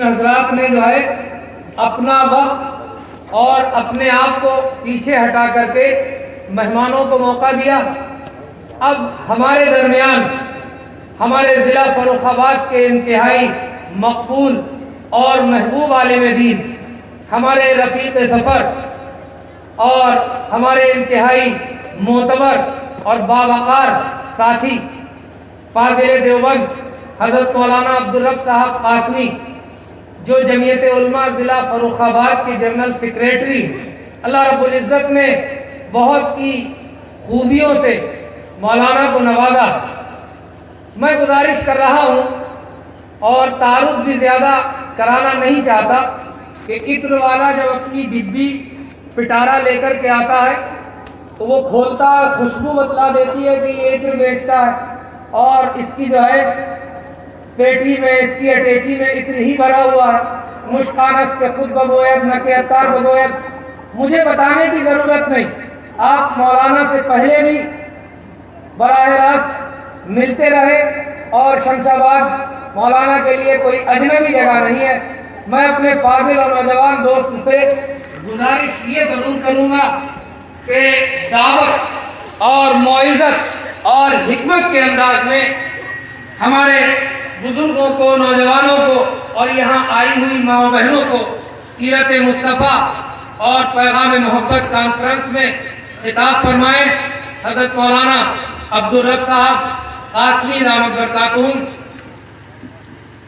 حضرات نے جو ہے اپنا وقت اور اپنے آپ کو پیچھے ہٹا کر کے مہمانوں کو موقع دیا. اب ہمارے درمیان ہمارے ضلع فروخ آباد کے انتہائی مقبول اور محبوب عالم دین، ہمارے رفیق سفر اور ہمارے انتہائی معتبر اور باوقار ساتھی فاضل دیوبند حضرت مولانا عبدالرب صاحب قاسمی، جو جمعیت علماء ضلع فروخ آباد کے جنرل سیکریٹری، اللہ رب العزت نے بہت ہی خوبیوں سے مولانا کو نوازا. میں گزارش کر رہا ہوں اور تعارف بھی زیادہ کرانا نہیں چاہتا کہ عطر والا جب اپنی ڈبی پٹارا لے کر کے آتا ہے تو وہ کھولتا ہے، خوشبو بتلا دیتی ہے کہ یہ عطر بیچتا ہے، اور اس کی جو ہے پیٹھی میں، اس کی اٹیچی میں عطر ہی بھرا ہوا ہے. مشکانس کے خود بگوید نہ کہ اتار بگوید. مجھے بتانے کی ضرورت نہیں، آپ مولانا سے پہلے بھی براہ راست ملتے رہے، اور شمس آباد مولانا کے لیے کوئی اجنبی جگہ نہیں ہے. میں اپنے فاضل اور نوجوان دوست سے گزارش یہ ضرور کروں گا کہ دعوت اور موعظت اور حکمت کے انداز میں ہمارے بزرگوں کو، نوجوانوں کو اور یہاں آئی ہوئی ماں و بہنوں کو سیرت مصطفیٰ اور پیغام محبت کانفرنس میں خطاب فرمائیں. حضرت مولانا عبدالرب صاحب قاسمی دامت برکاتہم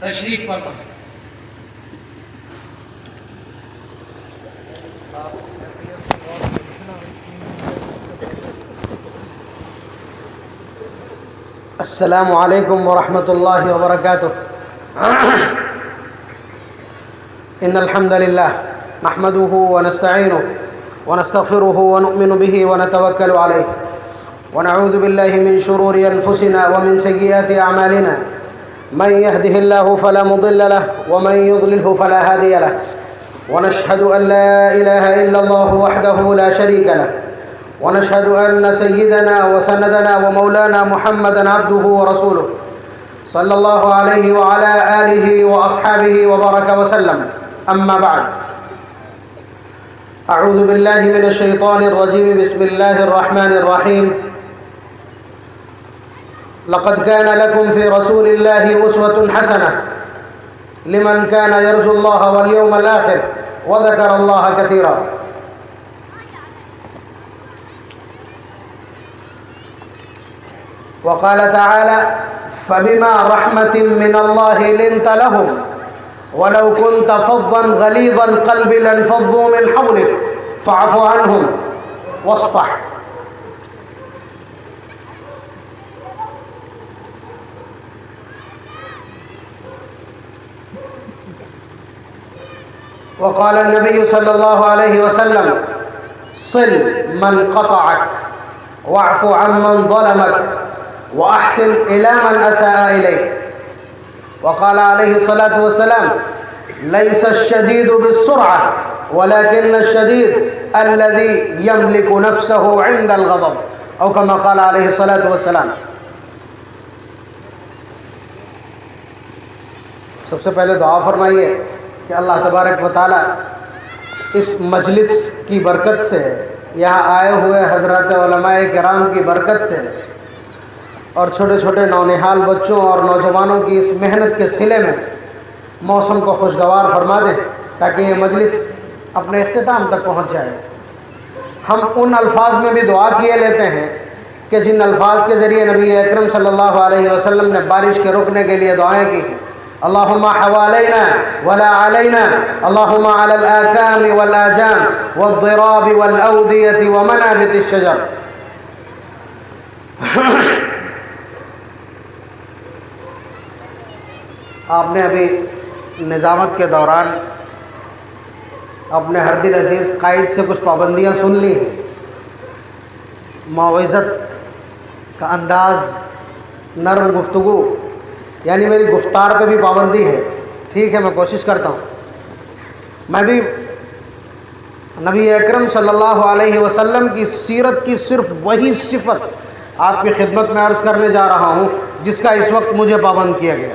تشریف فرمائیں. السلام علیکم ورحمۃ اللہ وبرکاتہ. ان الحمد للہ نحمده ونستعینه ونستغفره ونؤمن به ونتوکل علیہ ونعوذ باللہ من شرور انفسنا ومن سیئات اعمالنا. من يهده الله فلا مضل له ومن يضلله فلا هادي له. ونشهد ان لا اله الا الله وحده لا شريك له. ونشهد أن سيدنا وسندنا ومولانا محمدا عبده ورسوله صلى الله عليه وعلى آله وأصحابه وبارك وسلم. أما بعد، أعوذ بالله من الشيطان الرجيم. بسم الله الرحمن الرحيم. لقد كان لكم في رسول الله أسوة حسنة لمن كان يرجو الله واليوم الآخر وذكر الله كثيرا. وقال تعالى: فبما رحمة من الله لنت لهم ولو كنت فظا غليظ القلب لانفضوا من حولك فاعف عنهم واصفح. وقال النبي صلى الله عليه وسلم: صل من قطعك واعف عمن ظلمك وأحسن إلى من أساء إليك. وقال عليه الصلاة والسلام: ليس الشديد بالسرعة ولكن الشديد الذي يملك نفسه عند الغضب، أو كما قال عليه الصلاة والسلام. سب سے پہلے دعا فرمائیے کہ اللہ تبارک و تعالی اس مجلس کی برکت سے، یہاں آئے ہوئے حضرات علماء کرام کی برکت سے، اور چھوٹے چھوٹے نونہال بچوں اور نوجوانوں کی اس محنت کے صلے میں موسم کو خوشگوار فرما دیں تاکہ یہ مجلس اپنے اختتام تک پہنچ جائے. ہم ان الفاظ میں بھی دعا کیے لیتے ہیں کہ جن الفاظ کے ذریعے نبی اکرم صلی اللہ علیہ وسلم نے بارش کے رکنے کے لیے دعائیں کی ہیں. اللہم حوالینا ولا علینا، اللہم علی الآکام والآجام والضراب والأودیة ومنابت الشجر. آپ نے ابھی نظامت کے دوران اپنے ہر دل عزیز قائد سے کچھ پابندیاں سن لی ہیں. موعظت کا انداز، نرم گفتگو، یعنی میری گفتار پہ بھی پابندی ہے. ٹھیک ہے، میں کوشش کرتا ہوں. میں بھی نبی اکرم صلی اللہ علیہ وسلم کی سیرت کی صرف وہی صفت آپ کی خدمت میں عرض کرنے جا رہا ہوں جس کا اس وقت مجھے پابند کیا گیا.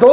2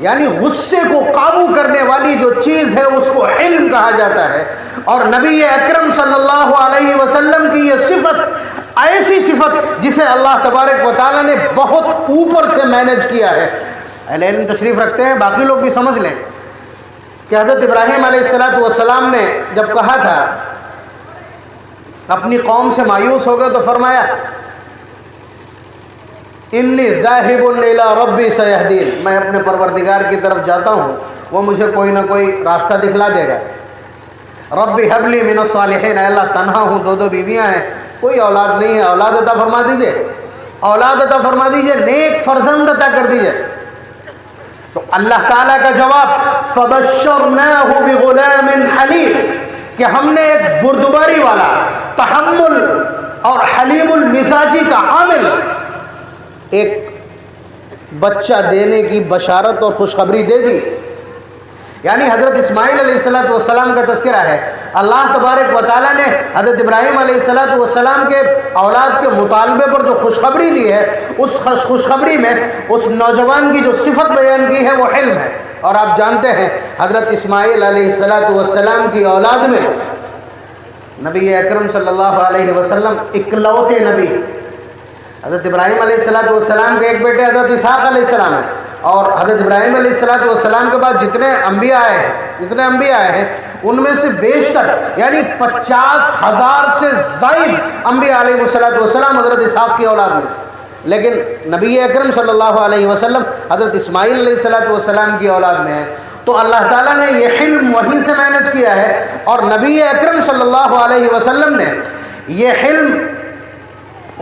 یعنی غصے کو قابو کرنے والی جو چیز ہے اس کو علم کہا جاتا ہے. اور نبی اکرم صلی اللہ علیہ وسلم کی یہ صفت ایسی صفت جسے اللہ تبارک و تعالیٰ نے بہت اوپر سے مینیج کیا ہے. اہل علم تشریف رکھتے ہیں, باقی لوگ بھی سمجھ لیں کہ حضرت ابراہیم علیہ السلام نے جب کہا تھا, اپنی قوم سے مایوس ہو گئے تو فرمایا انی ذاہب الی ربی سیہدین, میں اپنے پروردگار کی طرف جاتا ہوں, وہ مجھے کوئی نہ کوئی راستہ دکھلا دے گا. ربی حب لی من الصالحین, اے اللہ تنہا ہوں, 2 بیویاں ہیں, کوئی اولاد نہیں ہے, اولاد عطا فرما دیجئے, اولاد عطا فرما دیجئے, نیک فرزند عطا کر دیجئے. تو اللہ تعالیٰ کا جواب فبشرناہ بغلام حلیم, کہ ہم نے ایک بردباری والا, تحمل اور حلیم المزاجی کا حامل ایک بچہ دینے کی بشارت اور خوشخبری دے دی. یعنی حضرت اسماعیل علیہ السلام کا تذکرہ ہے. اللہ تبارک و تعالیٰ نے حضرت ابراہیم علیہ السلام کے اولاد کے مطالبے پر جو خوشخبری دی ہے, اس خوشخبری میں اس نوجوان کی جو صفت بیان کی ہے وہ علم ہے. اور آپ جانتے ہیں حضرت اسماعیل علیہ السلام کی اولاد میں نبی اکرم صلی اللہ علیہ وسلم اکلوتے نبی. حضرت ابراہیم علیہ السلام کے ایک بیٹے حضرت اسحاق علیہ السلام ہیں, اور حضرت ابراہیم علیہ السلام کے بعد جتنے انبیاء آئے ہیں ان میں سے بیشتر یعنی 50,000 سے زائد انبیاء علیہ السلام حضرت اسحاق کی اولاد میں. لیکن نبی اکرم صلی اللہ علیہ وسلم حضرت اسماعیل علیہ السلام کی اولاد میں ہیں. تو اللہ تعالیٰ نے یہ علم وہیں سے مینیج کیا ہے, اور نبی اکرم صلی اللہ علیہ وسلم نے یہ علم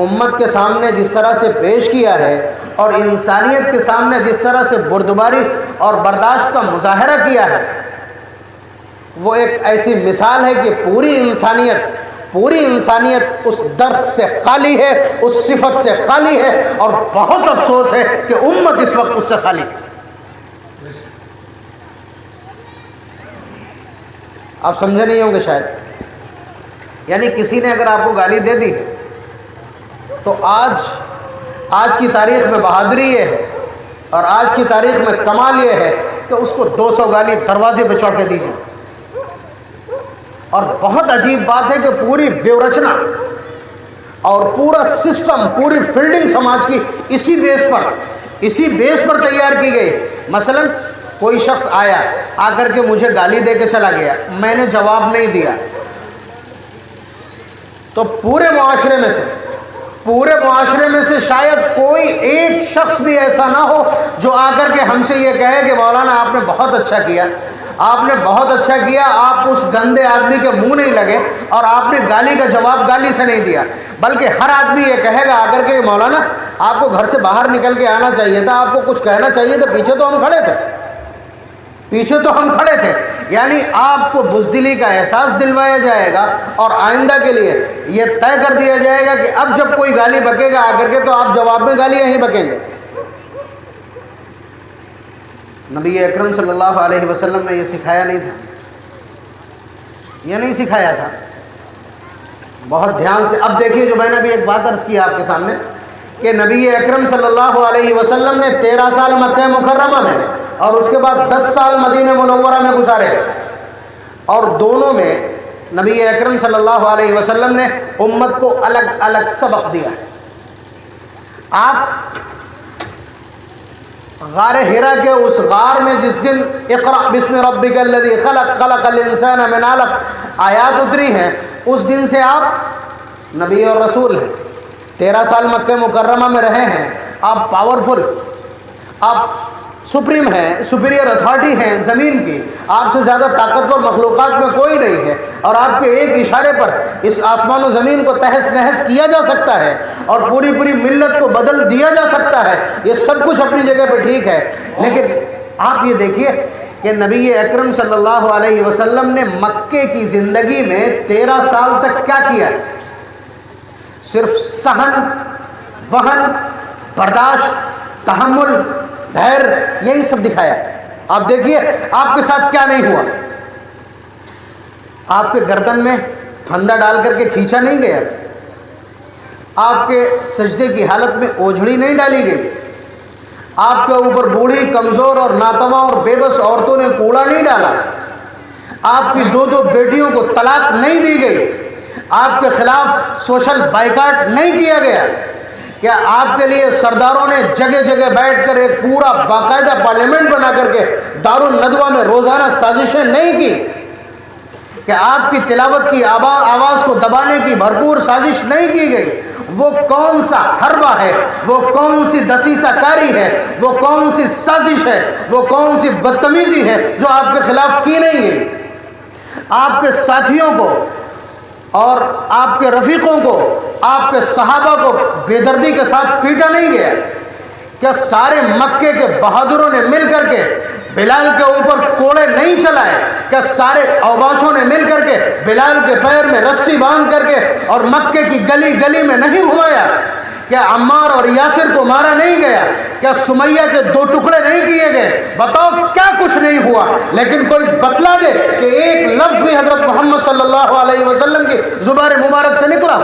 امت کے سامنے جس طرح سے پیش کیا ہے اور انسانیت کے سامنے جس طرح سے بردباری اور برداشت کا مظاہرہ کیا ہے, وہ ایک ایسی مثال ہے کہ پوری انسانیت اس درس سے خالی ہے, اس صفت سے خالی ہے, اور بہت افسوس ہے کہ امت اس وقت اس سے خالی ہے. آپ سمجھے نہیں ہوں گے شاید. یعنی کسی نے اگر آپ کو گالی دے دی تو آج کی تاریخ میں بہادری یہ ہے, اور آج کی تاریخ میں کمال یہ ہے کہ اس کو 200 گالی دروازے پہ چڑھ کے دیجیے. اور بہت عجیب بات ہے کہ پوری ویورچنا اور پورا سسٹم, پوری فیلڈنگ سماج کی اسی بیس پر تیار کی گئی. مثلا کوئی شخص آ کر کے مجھے گالی دے کے چلا گیا, میں نے جواب نہیں دیا, تو پورے معاشرے میں سے شاید کوئی ایک شخص بھی ایسا نہ ہو جو آ کر کے ہم سے یہ کہے کہ مولانا آپ نے بہت اچھا کیا, آپ اس گندے آدمی کے منہ نہیں لگے اور آپ نے گالی کا جواب گالی سے نہیں دیا. بلکہ ہر آدمی یہ کہے گا آ کر کے مولانا آپ کو گھر سے باہر نکل کے آنا چاہیے تھا, آپ کو کچھ کہنا چاہیے تھا, پیچھے تو ہم کھڑے تھے. یعنی آپ کو بزدلی کا احساس دلوایا جائے گا, اور آئندہ کے لیے یہ طے کر دیا جائے گا کہ اب جب کوئی گالی بکے گا آ کر کے تو آپ جواب میں گالیاں ہی بکیں گے. نبی اکرم صلی اللہ علیہ وسلم نے یہ سکھایا نہیں تھا. بہت دھیان سے اب دیکھیے, جو میں نے بھی ایک بات عرض کی آپ کے سامنے کہ نبی اکرم صلی اللہ علیہ وسلم نے 13 سال مکہ مکرمہ میں اور اس کے بعد 10 سال مدینہ منورہ میں گزارے, اور دونوں میں نبی اکرم صلی اللہ علیہ وسلم نے امت کو الگ الگ سبق دیا. آپ غار حرا کے اس غار میں جس دن اقرأ بسم ربک الذی خلق خلق الانسان من علق آیات اتری ہیں, اس دن سے آپ نبی اور رسول ہیں. 13 سال مکہ مکرمہ میں رہے ہیں, آپ پاورفل, آپ سپریم ہیں, سپیریئر اتھارٹی ہیں زمین کی, آپ سے زیادہ طاقتور مخلوقات میں کوئی نہیں ہے, اور آپ کے ایک اشارے پر اس آسمان و زمین کو تہس نہس کیا جا سکتا ہے اور پوری ملت کو بدل دیا جا سکتا ہے. یہ سب کچھ اپنی جگہ پہ ٹھیک ہے, لیکن آپ یہ دیکھیے کہ نبی اکرم صلی اللہ علیہ وسلم نے مکے کی زندگی میں 13 سال تک کیا کیا؟ صرف سہن, وہن, برداشت, تحمل, دھیر, یہی سب دکھایا. آپ دیکھیے آپ کے ساتھ کیا نہیں ہوا. آپ کے گردن میں پھندا ڈال کر کے کھینچا نہیں گیا, آپ کے سجدے کی حالت میں اوجھڑی نہیں ڈالی گئی, آپ کے اوپر بوڑھی, کمزور اور ناتواں اور بے بس عورتوں نے کوڑا نہیں ڈالا, آپ کی 2 بیٹیوں کو طلاق نہیں دی گئی, آپ کے خلاف سوشل بائیکاٹ نہیں کیا گیا. کیا آپ کے لیے سرداروں نے جگہ جگہ بیٹھ کر ایک پورا باقاعدہ پارلیمنٹ بنا کر کے دارالندوہ میں روزانہ سازشیں نہیں کی؟ کہ آپ کی تلاوت کی آواز کو دبانے کی بھرپور سازش نہیں کی گئی؟ وہ کون سا حربہ ہے, وہ کون سی دسیسہ کاری ہے, وہ کون سی سازش ہے, وہ کون سی بدتمیزی ہے جو آپ کے خلاف کی نہیں گئی؟ آپ کے ساتھیوں کو اور آپ کے رفیقوں کو, آپ کے صحابہ کو بے دردی کے ساتھ پیٹا نہیں گیا؟ کیا سارے مکے کے بہادروں نے مل کر کے بلال کے اوپر کوڑے نہیں چلائے؟ کیا سارے اوباشوں نے مل کر کے بلال کے پیر میں رسی باندھ کر کے اور مکے کی گلی گلی میں نہیں گھمایا؟ کیا عمار اور یاسر کو مارا نہیں گیا؟ کیا سمیہ کے 2 ٹکڑے نہیں کیے گئے؟ بتاؤ کیا کچھ نہیں ہوا؟ لیکن کوئی بتلا دے کہ ایک لفظ بھی حضرت محمد صلی اللہ علیہ وسلم کی زبان مبارک سے نکلا؟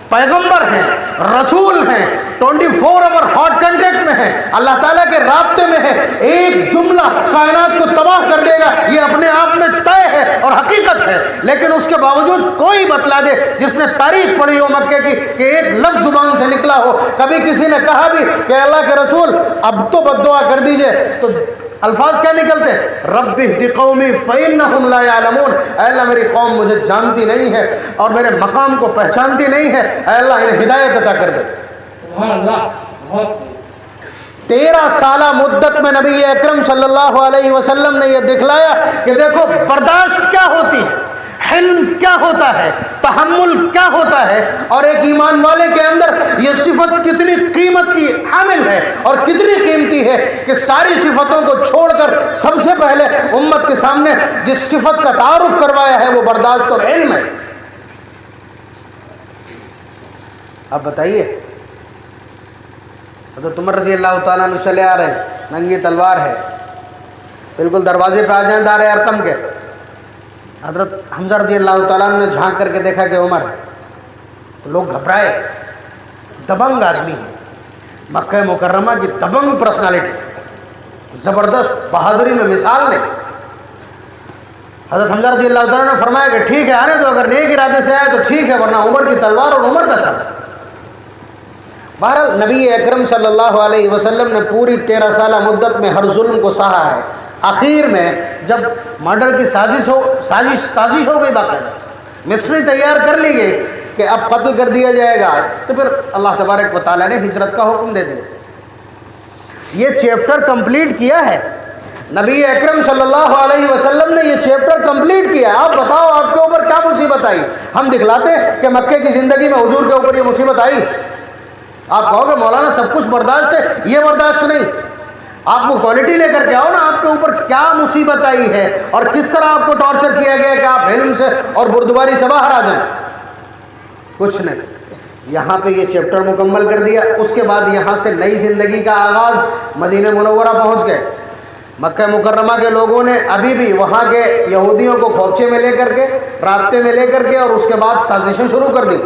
پیغمبر ہیں, رسول ہیں, 24 آور ہاٹ کنٹیکٹ میں ہیں, اللہ تعالیٰ کے رابطے میں ہے, ایک جملہ کائنات کو تباہ کر دے گا, یہ اپنے آپ میں طے ہے اور حقیقت ہے. لیکن اس کے باوجود کوئی بتلا دے جس نے تاریخ پڑھی ہو مکے کی کہ ایک لفظ زبان سے نکلا ہو, کبھی کسی نے کہا بھی کہ اللہ کے رسول اب تو بد دعا کر دیجئے, تو الفاظ کیا نکلتے؟ رب اہد قومی فإنہم لا یعلمون. اے اللہ میری قوم مجھے جانتی نہیں ہے اور میرے مقام کو پہچانتی نہیں ہے, اے اللہ انہیں ہدایت عطا کر دے. سبحان اللہ. 13 سالہ مدت میں نبی اکرم صلی اللہ علیہ وسلم نے یہ دکھلایا کہ دیکھو برداشت کیا ہوتی ہے, حلم کیا ہوتا ہے, تحمل کیا ہوتا ہے, اور ایک ایمان والے کے اندر یہ صفت کتنی قیمت کی حامل ہے اور کتنی قیمتی ہے کہ ساری صفتوں کو چھوڑ کر سب سے پہلے امت کے سامنے جس صفت کا تعارف کروایا ہے وہ برداشت اور علم ہے. اب بتائیے, حضرت عمر رضی اللہ تعالیٰ عنہ چلے آ رہے ہیں, ننگی تلوار ہے, بالکل دروازے پہ آ جائیں دار ارقم کے. حضرت حمزہ رضی اللہ تعالیٰ عنہ نے جھانک کر کے دیکھا کہ عمر ہے, تو لوگ گھبرائے. دبنگ آدمی ہے, مکہ مکرمہ کی دبنگ پرسنالٹی, زبردست بہادری میں مثال نے. حضرت حمزہ رضی اللہ تعالیٰ نے فرمایا کہ ٹھیک ہے آنے دو, اگر نیک ارادے سے آئے تو ٹھیک ہے, ورنہ عمر کی تلوار اور عمر کا سر. بہرحال نبی اکرم صلی اللہ علیہ وسلم نے پوری 13 سالہ مدت میں ہر ظلم کو سہا ہے. آخر میں جب مرڈر کی سازش ہو گئی, باقاعدہ مصری تیار کر لی گئی کہ اب قتل کر دیا جائے گا, تو پھر اللہ تبارک و تعالیٰ نے ہجرت کا حکم دے دیا. یہ چیپٹر کمپلیٹ کیا ہے نبی اکرم صلی اللہ علیہ وسلم نے, یہ چیپٹر کمپلیٹ کیا. آپ بتاؤ آپ کے اوپر کیا مصیبت آئی؟ ہم دکھلاتے کہ مکے کی زندگی میں حضور کے اوپر یہ مصیبت آئی. آپ کہو گے مولانا سب کچھ برداشت ہے, یہ برداشت نہیں. آپ کو کوالٹی لے کر کے آؤ نا, آپ کے اوپر کیا مصیبت آئی ہے اور کس طرح آپ کو ٹارچر کیا گیا کہ آپ علم سے اور بردباری سے باہر آ جائیں. کچھ نہیں, یہاں پہ یہ چیپٹر مکمل کر دیا. اس کے بعد یہاں سے نئی زندگی کا آغاز. مدینہ منورہ پہنچ گئے. مکہ مکرمہ کے لوگوں نے ابھی بھی وہاں کے یہودیوں کو کھوپچے میں لے کر کے, رابطے میں لے کر کے, اور اس کے بعد سازشیں شروع کر دی.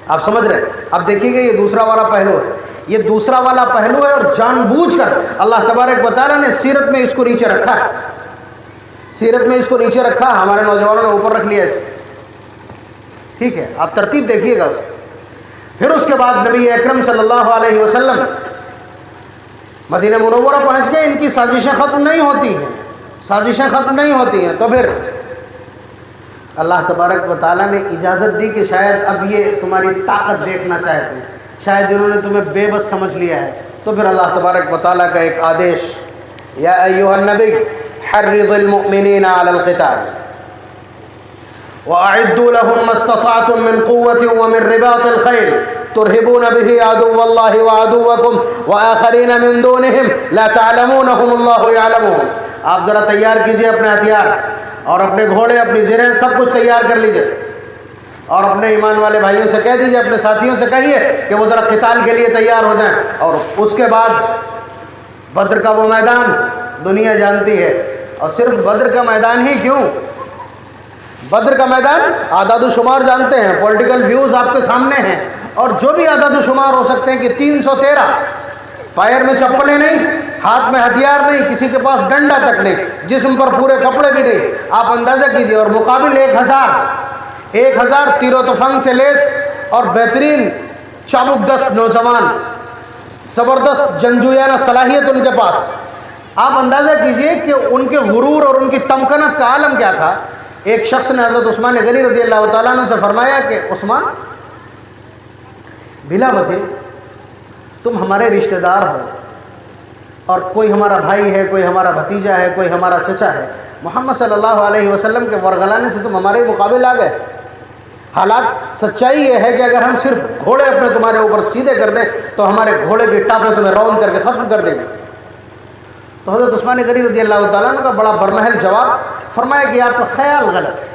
آپ سمجھ رہے ہیں؟ اب دیکھیے گا یہ دوسرا والا پہلو ہے, یہ دوسرا والا پہلو ہے, اور جان بوجھ کر اللہ تبارک و تعالیٰ نے سیرت میں اس کو نیچے رکھا ہے. سیرت میں اس کو نیچے رکھا, ہمارے نوجوانوں نے اوپر رکھ لیا اس. ٹھیک ہے, آپ ترتیب دیکھیے گا. پھر اس کے بعد نبی اکرم صلی اللہ علیہ وسلم مدینہ منورہ پہنچ گئے. ان کی سازشیں ختم نہیں ہوتی ہیں, سازشیں ختم نہیں ہوتی ہیں. تو پھر اللہ تبارک و تعالیٰ نے اجازت دی کہ شاید اب یہ تمہاری طاقت دیکھنا چاہتے ہیں, شاید انہوں نے تمہیں بے بس سمجھ لیا ہے. تو پھر اللہ تبارک و تعالیٰ کا ایک آدیش, یا ایھا النبی حرض المؤمنین علی القتال وأعدوا لهم ما استطعتم من قوة ومن رباط الخيل ترهبون به عدو الله وعدوكم وآخرين من دونهم لا تعلمونهم الله يعلمون. آپ ذرا تیار کیجئے اپنے ہتھیار اور اپنے گھوڑے, اپنی زرہیں, سب کچھ تیار کر لیجئے, اور اپنے ایمان والے بھائیوں سے کہہ دیجئے, اپنے ساتھیوں سے کہیے کہ وہ ذرا قتال کے لیے تیار ہو جائیں. اور اس کے بعد بدر کا وہ میدان دنیا جانتی ہے, اور صرف بدر کا میدان ہی کیوں, بدر کا میدان اعداد و شمار جانتے ہیں, پولیٹیکل ویوز آپ کے سامنے ہیں, اور جو بھی عدد و شمار ہو سکتے ہیں کہ 313، پیر میں چپلیں نہیں، ہاتھ میں ہتھیار نہیں، کسی کے پاس ڈنڈا تک نہیں، جسم پر پورے کپڑے بھی نہیں، آپ اندازہ کیجئے، اور مقابل 1000 تیر و تفنگ سے لیس اور بہترین چابک دست نوجوان، زبردست جنگجویانہ صلاحیت ان کے پاس. آپ اندازہ کیجئے کہ ان کے غرور اور ان کی تمکنت کا عالم کیا تھا. ایک شخص نے حضرت عثمان غنی رضی اللہ تعالیٰ عنہ سے فرمایا کہ عثمان، بلا وجہ تم ہمارے رشتہ دار ہو، اور کوئی ہمارا بھائی ہے، کوئی ہمارا بھتیجا ہے، کوئی ہمارا چچا ہے، محمد صلی اللہ علیہ وسلم کے ورغلانے سے تم ہمارے مقابل آ گئے. حالات سچائی یہ ہے کہ اگر ہم صرف گھوڑے اپنے تمہارے اوپر سیدھے کر دیں تو ہمارے گھوڑے کی ٹاپیں تمہیں رون کر کے ختم کر دیں گے. تو حضرت عثمان غنی رضی اللہ تعالیٰ عنہ کا بڑا برمحل جواب، فرمایا کہ آپ کا خیال غلط ہے.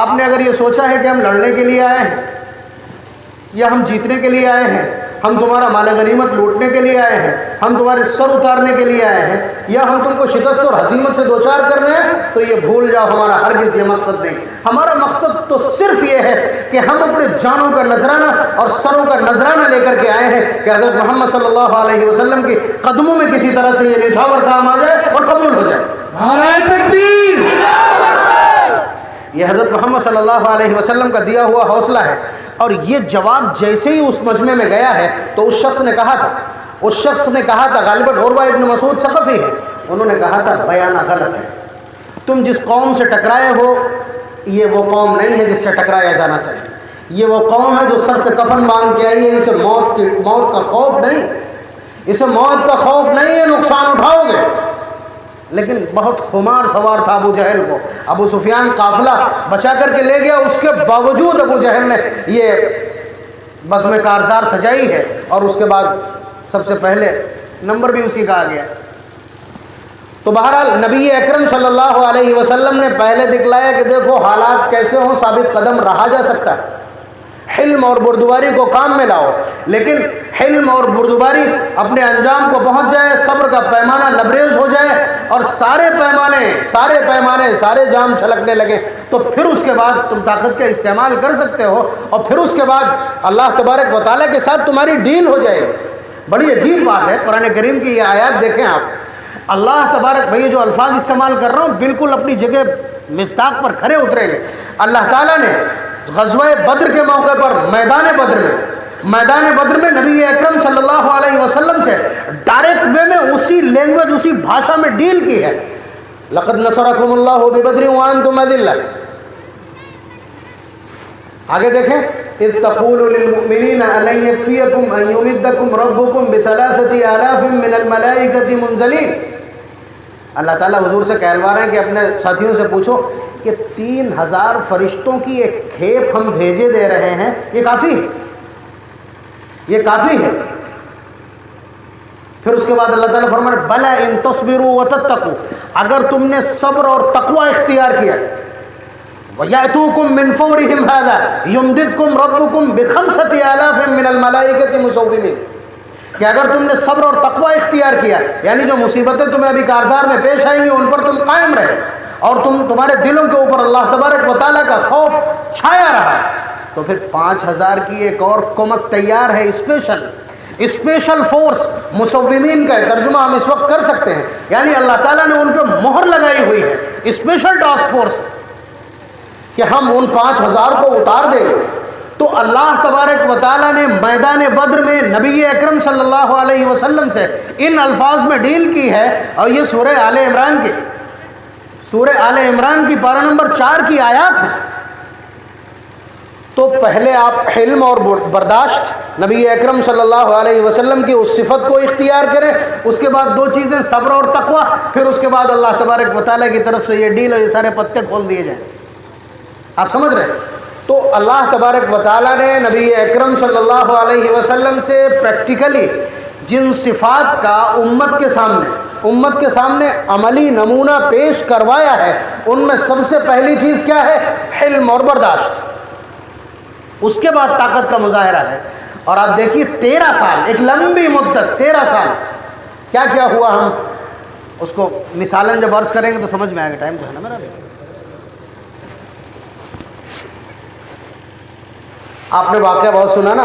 آپ نے اگر یہ سوچا ہے کہ ہم لڑنے کے لیے آئے ہیں یا ہم جیتنے کے لیے آئے ہیں، ہم تمہارا مال غنیمت لوٹنے کے لیے آئے ہیں، ہم تمہارے سر اتارنے کے لیے آئے ہیں، یا ہم تم کو شکست اور ہزیمت سے دوچار کر رہے ہیں، تو یہ بھول جاؤ، ہمارا ہرگز یہ مقصد نہیں. ہمارا مقصد تو صرف یہ ہے کہ ہم اپنے جانوں کا نذرانہ اور سروں کا نذرانہ لے کر کے آئے ہیں کہ حضرت محمد صلی اللہ علیہ وسلم کے قدموں میں کسی طرح سے یہ نچھاور کام آ جائے اور قبول ہو جائے. نعرہ تکبیر. یہ حضرت محمد صلی اللہ علیہ وسلم کا دیا ہوا حوصلہ ہے. اور یہ جواب جیسے ہی اس مجمع میں گیا ہے تو اس شخص نے کہا تھا غالباً عروہ ابن مسعود ثقفی ہے، انہوں نے کہا تھا بیانہ غلط ہے. تم جس قوم سے ٹکرائے ہو یہ وہ قوم نہیں ہے جس سے ٹکرایا جانا چاہیے. یہ وہ قوم ہے جو سر سے کفن باندھ کے آئی ہے. اسے موت کا خوف نہیں، اسے موت کا خوف نہیں ہے، نقصان اٹھاؤ گے. لیکن بہت خمار سوار تھا ابو جہل کو. ابو سفیان قافلہ بچا کر کے لے گیا، اس کے باوجود ابو جہل نے یہ بزم کارزار سجائی ہے، اور اس کے بعد سب سے پہلے نمبر بھی اسی کا آ گیا. تو بہرحال نبی اکرم صلی اللہ علیہ وسلم نے پہلے دکھلایا کہ دیکھو حالات کیسے ہوں ثابت قدم رہا جا سکتا ہے. حلم اور بردباری کو کام میں لاؤ، لیکن حلم اور بردباری اپنے انجام کو پہنچ جائے، صبر کا پیمانہ لبریز ہو جائے اور سارے پیمانے سارے جام چھلکنے لگے، تو پھر اس کے بعد تم طاقت کا استعمال کر سکتے ہو، اور پھر اس کے بعد اللہ تبارک و تعالیٰ کے ساتھ تمہاری ڈیل ہو جائے. بڑی عجیب بات ہے. قرآن کریم کی یہ آیات دیکھیں آپ. اللہ تبارک، بھائی جو الفاظ استعمال کر رہا ہوں بالکل اپنی جگہ مصداق پر کھڑے اتریں گے. اللہ تعالیٰ نے غزوہ بدر کے موقع پر میدان بدر میں نبی اکرم صلی اللہ علیہ وسلم سے ڈائریکٹ وے میں اسی لینگویج اسی بھاشا میں ڈیل کی ہے. لقد نصرکم اللہ ببدر وانتم اذلہ. آگے دیکھیں، اذ تقول للمؤمنین الن یکفیکم ان یمدکم ربکم بثلاثۃ آلاف من الملائکۃ منزلین. اللہ تعالیٰ حضور سے کہلوا رہے ہیں کہ اپنے ساتھیوں سے پوچھو کہ 3000 فرشتوں کی ایک کھیپ ہم بھیجے دے رہے ہیں، یہ کافی ہے؟ یہ کافی ہے؟ پھر اس کے بعد اللہ تعالیٰ فرماتے ہیں بلا ان تصبروا وتتقوا، اگر تم نے صبر اور تقوی اختیار کیا، وَيَأْتُوكُم مِّن فَوْرِهِمْ هَذَا يُمْدِدْكُمْ رَبُّكُم بِخَمْسَةِ آلَافٍ مِّنَ الْمَلَائِكَةِ مُسَوِّمِينَ، کہ اگر تم نے صبر اور تقوی اختیار کیا، یعنی جو مصیبتیں تمہیں ابھی کارزار میں پیش آئیں گی ان پر تم قائم رہے اور تمہارے دلوں کے اوپر اللہ تبارک و تعالیٰ کا خوف چھایا رہا، تو پھر 5000 کی ایک اور کمک تیار ہے. اسپیشل فورس مسومین کا ترجمہ ہم اس وقت کر سکتے ہیں، یعنی اللہ تعالیٰ نے ان پہ مہر لگائی ہوئی ہے، اسپیشل ٹاسک فورس، کہ ہم ان 5000 کو اتار دیں. تو اللہ تبارک و تعالیٰ نے میدان بدر میں نبی اکرم صلی اللہ علیہ وسلم سے ان الفاظ میں ڈیل کی ہے، اور یہ سورہ آل عمران کی پارہ نمبر 4 کی آیات ہیں. تو پہلے آپ حلم اور برداشت نبی اکرم صلی اللہ علیہ وسلم کی اس صفت کو اختیار کریں، اس کے بعد 2 چیزیں صبر اور تقوی، پھر اس کے بعد اللہ تبارک و تعالیٰ کی طرف سے یہ ڈیل اور یہ سارے پتے کھول دیے جائیں. آپ سمجھ رہے ہیں؟ تو اللہ تبارک و تعالیٰ نے نبی اکرم صلی اللہ علیہ وسلم سے پریکٹیکلی جن صفات کا امت کے سامنے عملی نمونہ پیش کروایا ہے، ان میں سب سے پہلی چیز کیا ہے؟ حلم اور برداشت. اس کے بعد طاقت کا مظاہرہ ہے. اور آپ دیکھیے 13 سال، ایک لمبی مدت 13 سال کیا کیا ہوا، ہم اس کو مثالاً جب عرض کریں گے تو سمجھ میں آئے گا. ٹائم تو ہے نا میرا بھی. آپ نے واقعہ بہت سنا نا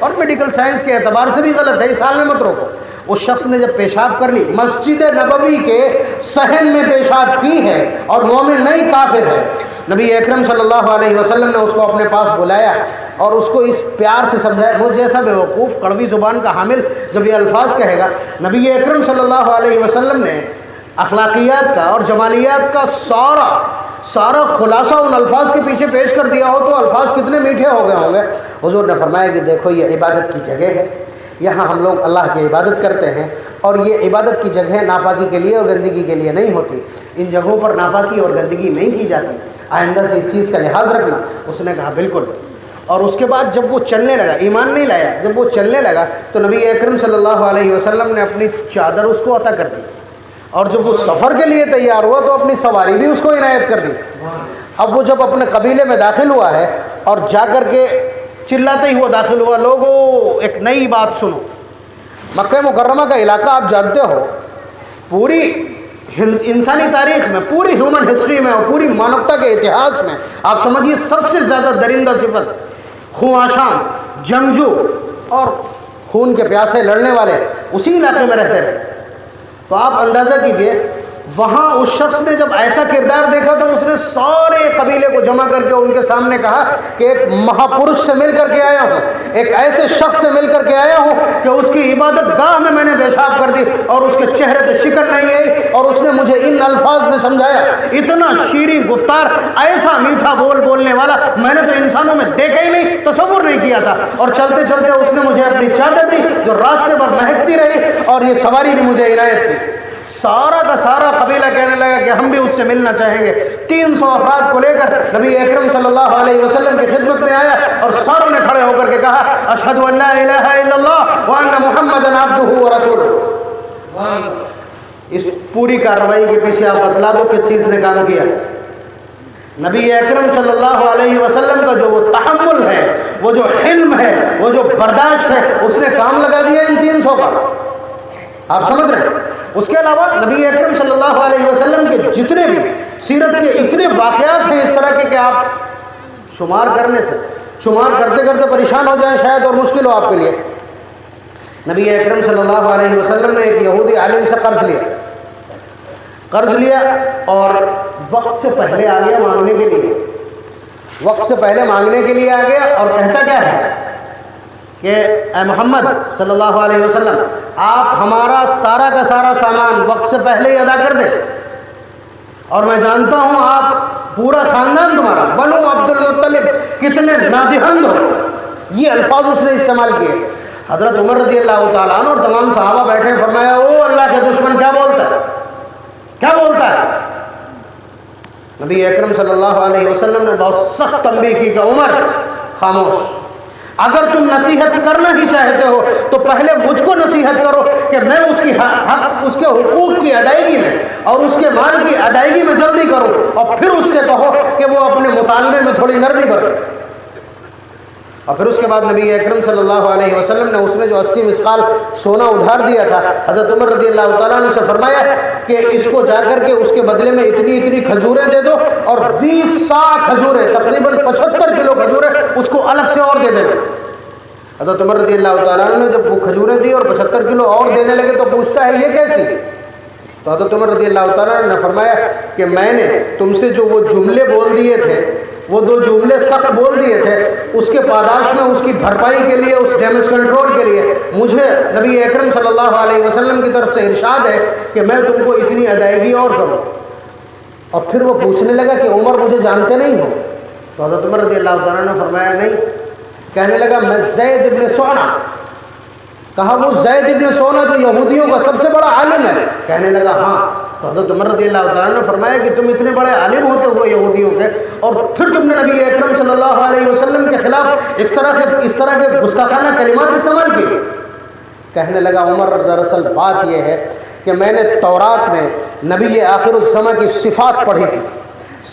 اور میڈیکل سائنس کے اعتبار سے بھی غلط ہے، اس حال میں مت روکو۔ اس شخص نے جب پیشاب کر لی، مسجد نبوی کے صحن میں پیشاب کی ہے اور مومن نہیں کافر ہے، نبی اکرم صلی اللہ علیہ وسلم نے اس کو اپنے پاس بلایا اور اس کو اس پیار سے سمجھایا۔ مجھ جیسا بیوقوف کڑوی زبان کا حامل جب یہ الفاظ کہے گا، نبی اکرم صلی اللہ علیہ وسلم نے اخلاقیات کا اور جمالیات کا سارا خلاصہ ان الفاظ کے پیچھے پیش کر دیا ہو تو الفاظ کتنے میٹھے ہو گئے ہوں گے۔ حضور نے فرمایا کہ دیکھو یہ عبادت کی جگہ ہے، یہاں ہم لوگ اللہ کی عبادت کرتے ہیں اور یہ عبادت کی جگہ ناپاکی کے لیے اور گندگی کے لیے نہیں ہوتی، ان جگہوں پر ناپاکی اور گندگی نہیں کی جاتی، آئندہ سے اس چیز کا لحاظ رکھنا۔ اس نے کہا بالکل۔ اور اس کے بعد جب وہ چلنے لگا، ایمان نہیں لایا، جب وہ چلنے لگا تو نبی اکرم صلی اللہ علیہ وسلم نے اپنی چادر اس کو عطا کر دی، اور جب وہ سفر کے لیے تیار ہوا تو اپنی سواری بھی اس کو عنایت کر دی۔ اب وہ جب اپنے قبیلے میں داخل ہوا ہے اور جا کر کے چلاتے ہی وہ داخل ہوا، لوگوں ایک نئی بات سنو، مکہ مکرمہ کا علاقہ آپ جانتے ہو، پوری انسانی تاریخ میں، پوری ہیومن ہسٹری میں اور پوری مانوتا کے اتہاس میں آپ سمجھیے سب سے زیادہ درندہ صفت، خواہشاں، جنگجو اور خون کے پیاسے لڑنے والے اسی علاقے میں رہتے رہے۔ تو آپ اندازہ کیجئے وہاں اس شخص نے جب ایسا کردار دیکھا تو اس نے سارے قبیلے کو جمع کر کے ان کے سامنے کہا کہ ایک مہاپرش سے مل کر کے آیا ہوں، ایک ایسے شخص سے مل کر کے آیا ہوں کہ اس کی عبادت گاہ میں نے پیشاب کر دی اور اس کے چہرے پہ شکن نہیں آئی اور اس نے مجھے ان الفاظ میں سمجھایا۔ اتنا شیریں گفتار، ایسا میٹھا بولنے والا میں نے تو انسانوں میں دیکھا ہی نہیں، تصور نہیں کیا تھا۔ اور چلتے چلتے اس نے مجھے اپنی چادر دی جو راستے پر مہکتی رہی اور یہ سواری بھی مجھے عنایت کی۔ سارا کا سارا قبیلہ کہنے لگا کہ ہم بھی اس سے ملنا چاہیں گے۔ 300 افراد کو لے کر نبی اکرم صلی اللہ علیہ وسلم کی خدمت میں آیا اور ساروں نے کھڑے ہو کر کے کہا اشہد ان لا الہ الا اللہ وان محمدا عبدہ ورسولہ۔ اس پوری کارروائی کے پیچھے آپ بتلا دو کس چیز نے کام کیا۔ نبی اکرم صلی اللہ علیہ وسلم کا جو وہ تحمل ہے، وہ جو حلم ہے، وہ جو برداشت ہے، اس نے کام لگا دیا ان 300 کا۔ آپ سمجھ رہے ہیں؟ اس کے علاوہ نبی اکرم صلی اللہ علیہ وسلم کے جتنے بھی سیرت کے اتنے واقعات ہیں اس طرح کے کہ آپ شمار کرتے کرتے پریشان ہو جائیں شاید اور مشکل ہو آپ کے لیے۔ نبی اکرم صلی اللہ علیہ وسلم نے ایک یہودی عالم سے قرض لیا اور وقت سے پہلے آ گیا مانگنے کے لیے آ گیا اور کہتا کیا ہے کہ اے محمد صلی اللہ علیہ وسلم، آپ ہمارا سارا کا سارا سامان وقت سے پہلے ہی ادا کر دیں، اور میں جانتا ہوں آپ پورا خاندان تمہارا بنو عبد المطلب کتنے نادہند ہو۔ یہ الفاظ اس نے استعمال کیے۔ حضرت عمر رضی اللہ تعالیٰ عنہ اور تمام صحابہ بیٹھے فرمایا او اللہ کے دشمن کیا بولتا ہے؟ نبی اکرم صلی اللہ علیہ وسلم نے بہت سخت تنبیہ کی کہ عمر خاموش، اگر تم نصیحت کرنا ہی چاہتے ہو تو پہلے مجھ کو نصیحت کرو کہ میں اس کی حق، اس کے حقوق کی ادائیگی میں اور اس کے مال کی ادائیگی میں جلدی کروں، اور پھر اس سے کہو کہ وہ اپنے مطالبے میں تھوڑی نرمی برتے۔ اور پھر اس کے بعد نبی اکرم صلی اللہ علیہ وسلم نے اس نے جو 80 مسقال سونا ادھار دیا تھا، حضرت عمر رضی اللہ تعالیٰ عنہ سے فرمایا کہ اس کو جا کر کے اس کے بدلے میں اتنی کھجوریں دے دو اور 20 سا کھجوریں، تقریباً 75 کلو کھجوریں اس کو الگ سے اور دے دینا۔ حضرت عمر رضی اللہ تعالیٰ عنہ نے جب وہ کھجوریں دی اور 75 کلو اور دینے لگے تو پوچھتا ہے یہ کیسی؟ تو حضرت عمر رضی اللہ تعالیٰ عنہ نے فرمایا کہ میں نے تم سے جو وہ جملے بول دیے تھے، وہ 2 جملے سخت بول دیے تھے، اس کے پاداش میں، اس کی بھرپائی کے لیے، اس ڈیمیج کنٹرول کے لیے مجھے نبی اکرم صلی اللہ علیہ وسلم کی طرف سے ارشاد ہے کہ میں تم کو اتنی ادائیگی اور کروں۔ اور پھر وہ پوچھنے لگا کہ عمر مجھے جانتے نہیں ہو؟ تو حضرت عمر رضی اللہ تعالیٰ نے فرمایا نہیں۔ کہنے لگا میں زید ابن سونا۔ کہا وہ زید ابن سونا جو یہودیوں کا سب سے بڑا عالم ہے؟ کہنے لگا ہاں۔ تو حضرت عمر رضی اللہ تعالیٰ نے فرمایا کہ تم اتنے بڑے عالم ہوتے ہوئے یہودیوں کے، اور پھر تم نے نبی اکرم صلی اللہ علیہ وسلم کے خلاف اس طرح کے گستاخانہ کلمات استعمال کیے؟ کہنے لگا عمر دراصل بات یہ ہے کہ میں نے تورات میں نبی آخر الزماں کی صفات پڑھی تھی،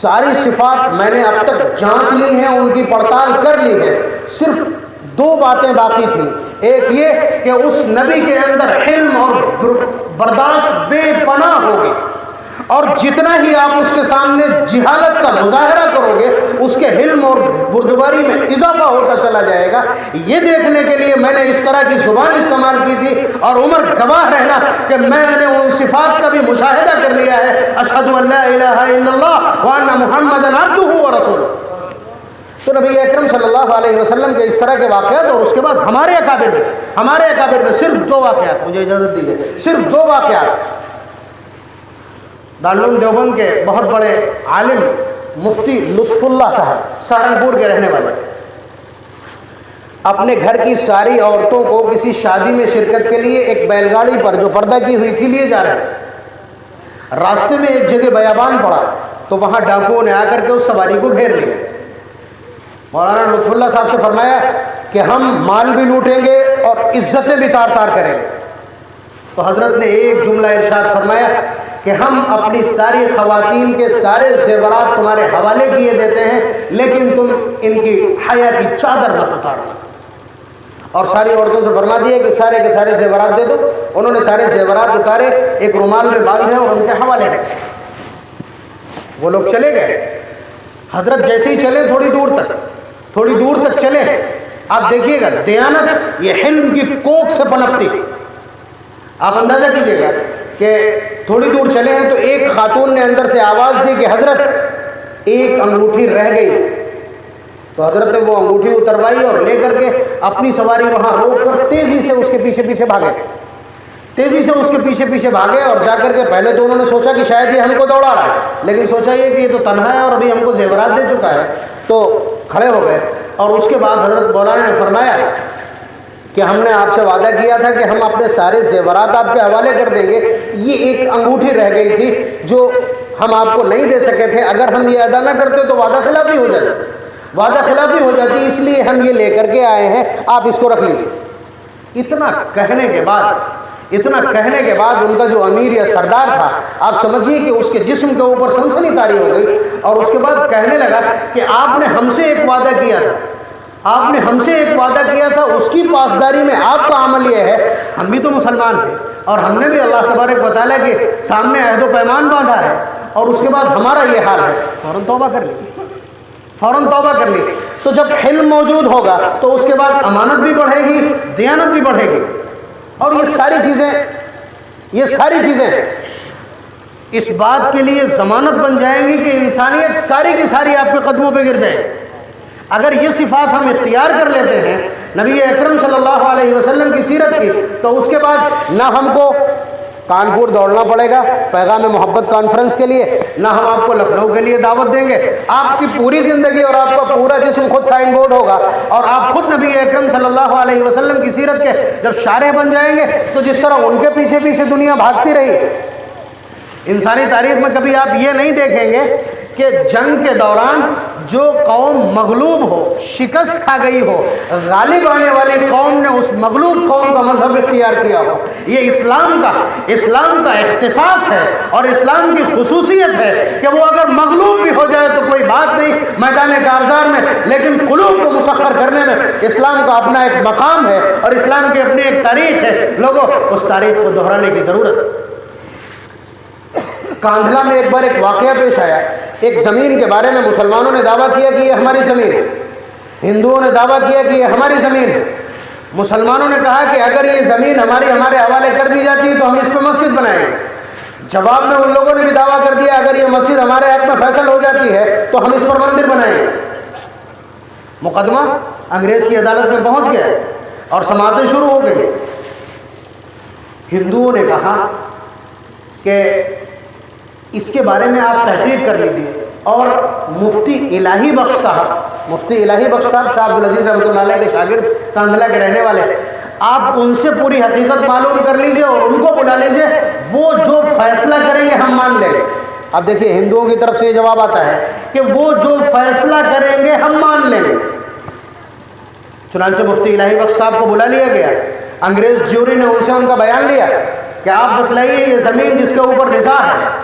ساری صفات میں نے اب تک جانچ لی ہیں، ان کی پڑتال کر لی ہے، صرف 2 باتیں باقی تھیں۔ ایک یہ کہ اس نبی کے اندر حلم اور برداشت بے پناہ ہوگی، اور جتنا ہی آپ اس کے سامنے جہالت کا مظاہرہ کرو گے اس کے علم اور بردباری میں اضافہ ہوتا چلا جائے گا۔ یہ دیکھنے کے لیے میں نے اس طرح کی زبان استعمال کی تھی، اور عمر گواہ رہنا کہ میں نے ان صفات کا بھی مشاہدہ کر لیا ہے، اشہد ان لا الہ الا اللہ وان محمدا عبدہ ورسولہ۔ تو نبی اکرم صلی اللہ علیہ وسلم کے اس طرح کے واقعات، اور اس کے بعد ہمارے اکابر میں صرف 2 واقعات، مجھے اجازت دیجیے، صرف 2 واقعات۔ دارالعلوم دیوبند کے بہت بڑے عالم مفتی لطف اللہ صاحب، سہارنپور کے رہنے والے، اپنے گھر کی ساری عورتوں کو کسی شادی میں شرکت کے لیے ایک بیل گاڑی پر جو پردہ کی ہوئی تھی لیے جا رہے ہیں۔ راستے میں ایک جگہ بیابان پڑا تو وہاں ڈاکوؤں نے آ کر کے اس سواری کو گھیر لیا۔ مولانا لطف اللہ صاحب سے فرمایا کہ ہم مال بھی لوٹیں گے اور عزتیں بھی تار تار کریں گے۔ تو حضرت نے ایک جملہ ارشاد فرمایا کہ ہم اپنی ساری خواتین کے سارے زیورات تمہارے حوالے کیے دیتے ہیں، لیکن تم ان کی حیا کی چادر مت اتارو۔ اور ساری عورتوں سے فرما دیا کہ سارے کے سارے زیورات دے دو۔ انہوں نے سارے زیورات اتارے، ایک رومال میں باندھے اور ان کے حوالے کر وہ لوگ چلے گئے۔ حضرت جیسے ہی چلے تھوڑی دور تک چلے، آپ دیکھیے گا دیانت یہ حلم کی کوکھ سے پنپتی۔ آپ اندازہ کیجئے گا کہ تھوڑی دور چلے ہیں تو ایک خاتون نے اندر سے آواز دی کہ حضرت ایک انگوٹھی رہ گئی۔ تو حضرت نے وہ انگوٹھی اتروائی اور لے کر کے اپنی سواری وہاں روک کر تیزی سے اس کے پیچھے پیچھے بھاگے اور جا کر کے پہلے تو انہوں نے سوچا کہ شاید یہ ہم کو دوڑا رہا ہے، لیکن سوچا یہ کہ یہ تو تنہا ہے اور ابھی ہم کو زیورات دے چکا ہے، تو کھڑے ہو گئے۔ اور اس کے بعد حضرت مولانا نے فرمایا کہ ہم نے آپ سے وعدہ کیا تھا کہ ہم اپنے سارے زیورات آپ کے حوالے کر دیں گے، یہ ایک انگوٹھی رہ گئی تھی جو ہم آپ کو نہیں دے سکے تھے، اگر ہم یہ ادا نہ کرتے تو وعدہ خلافی ہو جاتی، اس لیے ہم یہ لے کر کے آئے ہیں، آپ اس کو رکھ لیجیے۔ اتنا کہنے کے بعد ان کا جو امیر یا سردار تھا، آپ سمجھیے کہ اس کے جسم کے اوپر سنسنی طاری ہو گئی، اور اس کے بعد کہنے لگا کہ آپ نے ہم سے ایک وعدہ کیا تھا، اس کی پاسداری میں آپ کا عمل یہ ہے۔ ہم بھی تو مسلمان تھے اور ہم نے بھی اللہ تبارک و تعالیٰ کے سامنے عہد و پیمان باندھا ہے، اور اس کے بعد ہمارا یہ حال ہے، فوراً توبہ کر لی۔ تو جب حلم موجود ہوگا تو اس کے بعد امانت بھی بڑھے گی، دیانت بھی بڑھے گی، اور یہ ساری چیزیں اس بات کے لیے ضمانت بن جائیں گی کہ انسانیت ساری کی ساری آپ کے قدموں پہ گر جائے۔ اگر یہ صفات ہم اختیار کر لیتے ہیں نبی اکرم صلی اللہ علیہ وسلم کی سیرت کی، تو اس کے بعد نہ ہم کو کانپور دوڑنا پڑے گا پیغام محبت کانفرنس کے لیے، نہ ہم آپ کو لکھنؤ کے لیے دعوت دیں گے۔ آپ کی پوری زندگی اور آپ کا پورا جسم خود سائن بورڈ ہوگا، اور آپ خود نبی اکرم صلی اللہ علیہ وسلم کی سیرت کے جب شارح بن جائیں گے، تو جس طرح ان کے پیچھے دنیا بھاگتی رہی، انسانی تاریخ میں کبھی آپ یہ نہیں دیکھیں گے کہ جنگ کے دوران جو قوم مغلوب ہو، شکست کھا گئی ہو، غالب آنے والی قوم نے اس مغلوب قوم کا مذہب اختیار کیا ہو۔ یہ اسلام کا اختصاص ہے اور اسلام کی خصوصیت ہے کہ وہ اگر مغلوب بھی ہو جائے تو کوئی بات نہیں میدان کارزار میں، لیکن قلوب کو مسخر کرنے میں اسلام کا اپنا ایک مقام ہے اور اسلام کی اپنی ایک تاریخ ہے۔ لوگوں، اس تاریخ کو دہرانے کی ضرورت ہے۔ کاندھلا میں ایک بار ایک واقعہ پیش آیا، ایک زمین کے بارے میں مسلمانوں نے دعویٰ کیا کہ یہ ہماری زمین ہے، ہندوؤں نے دعویٰ کیا کہ یہ ہماری زمین ہے۔ مسلمانوں نے کہا کہ اگر یہ زمین ہمارے حوالے کر دی جاتی ہے تو ہم اس پہ مسجد بنائیں گے۔ جواب میں ان لوگوں نے بھی دعویٰ کر دیا اگر یہ مسجد ہمارے حق میں فیصل ہو جاتی ہے تو ہم اس پر مندر بنائیں گے۔ مقدمہ انگریز کی عدالت میں پہنچ گیا اور سماعتیں شروع ہو گئی۔ ہندوؤں نے کہا کہ اس کے بارے میں آپ تحقیق کر لیجئے، اور مفتی الہی بخش صاحب شاہ عبدالعزیز رحمۃ اللہ علیہ کے شاگرد، کاندھلا کے رہنے والے، آپ ان سے پوری حقیقت معلوم کر لیجئے اور ان کو بلا لیجئے، وہ جو فیصلہ کریں گے ہم مان لیں گے۔ اب دیکھیے ہندوؤں کی طرف سے یہ جواب آتا ہے کہ وہ جو فیصلہ کریں گے ہم مان لیں گے۔ چنانچہ مفتی الہی بخش صاحب کو بلا لیا گیا، انگریز جیوری نے ان سے ان کا بیان لیا کہ آپ بتلائیے یہ زمین جس کے اوپر نزاع ہے